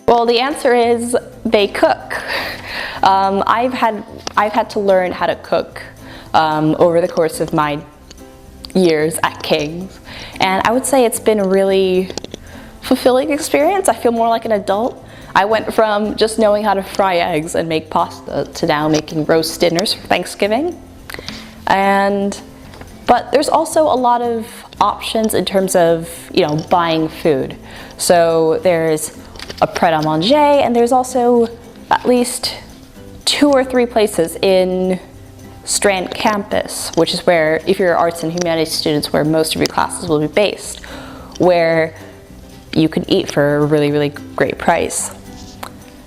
Well, the answer is they cook. I've had to learn how to cook over the course of my years at King's, and I would say it's been a really fulfilling experience. I feel more like an adult. I went from just knowing how to fry eggs and make pasta to now making roast dinners for Thanksgiving. But there's also a lot of options in terms of, buying food. So there's a pret-a-manger, and there's also at least 2 or 3 places in Strand campus, which is where, if you're arts and humanities students, where most of your classes will be based, where you can eat for a really, really great price.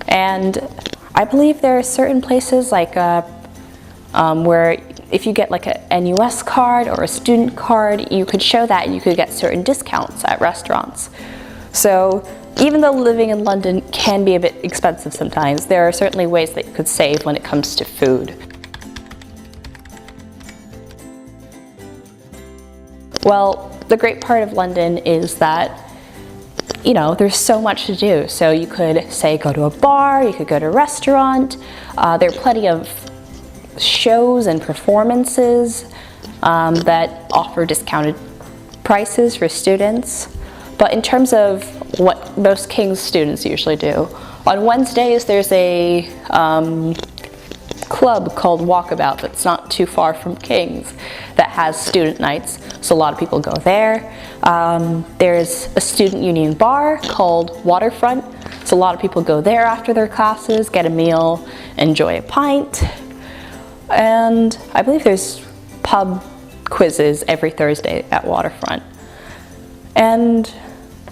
And I believe there are certain places like where if you get like a NUS card or a student card, you could show that and you could get certain discounts at restaurants. So even though living in London can be a bit expensive sometimes, there are certainly ways that you could save when it comes to food. Well, the great part of London is that there's so much to do. So you could, say, go to a bar, you could go to a restaurant. There are plenty of shows and performances that offer discounted prices for students. But in terms of what most King's students usually do, on Wednesdays there's a club called Walkabout that's not too far from King's that has student nights, so a lot of people go there. There's a student union bar called Waterfront, so a lot of people go there after their classes, get a meal, enjoy a pint. And I believe there's pub quizzes every Thursday at Waterfront. And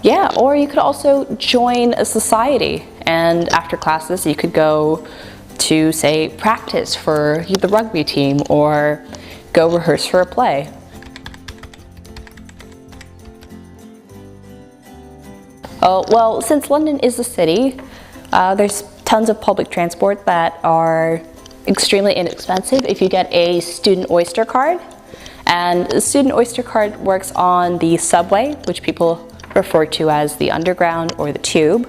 yeah, or you could also join a society, and after classes you could go to, say, practice for the rugby team or go rehearse for a play. Well, since London is a city, there's tons of public transport that are extremely inexpensive if you get a student Oyster card. And the student Oyster card works on the subway, which people refer to as the Underground or the Tube,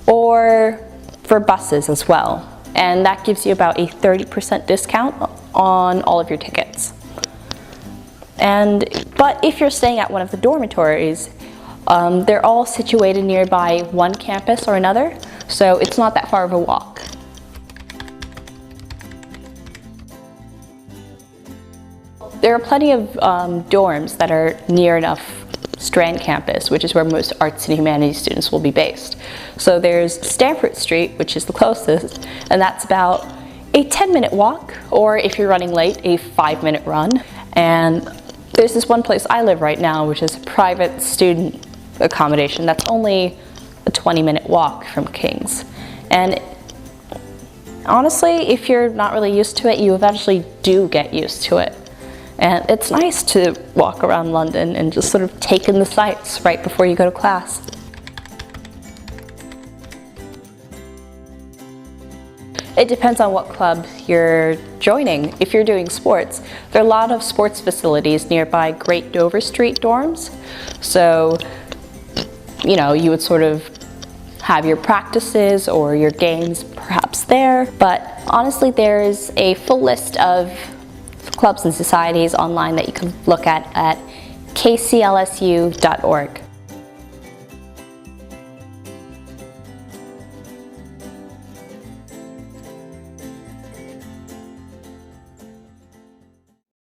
or for buses as well. And that gives you about a 30% discount on all of your tickets. But if you're staying at one of the dormitories, they're all situated nearby one campus or another, so it's not that far of a walk. There are plenty of dorms that are near enough Strand campus, which is where most arts and humanities students will be based. So there's Stamford Street, which is the closest, and that's about a 10-minute walk, or if you're running late, a 5-minute run. And there's this one place I live right now, which is a private student accommodation that's only a 20-minute walk from King's. And honestly, if you're not really used to it, you eventually do get used to it. And it's nice to walk around London and just sort of take in the sights right before you go to class. It depends on what club you're joining. If you're doing sports, there are a lot of sports facilities nearby Great Dover Street dorms. So, you would sort of have your practices or your games perhaps there. But honestly, there's a full list of clubs and societies online that you can look at kclsu.org.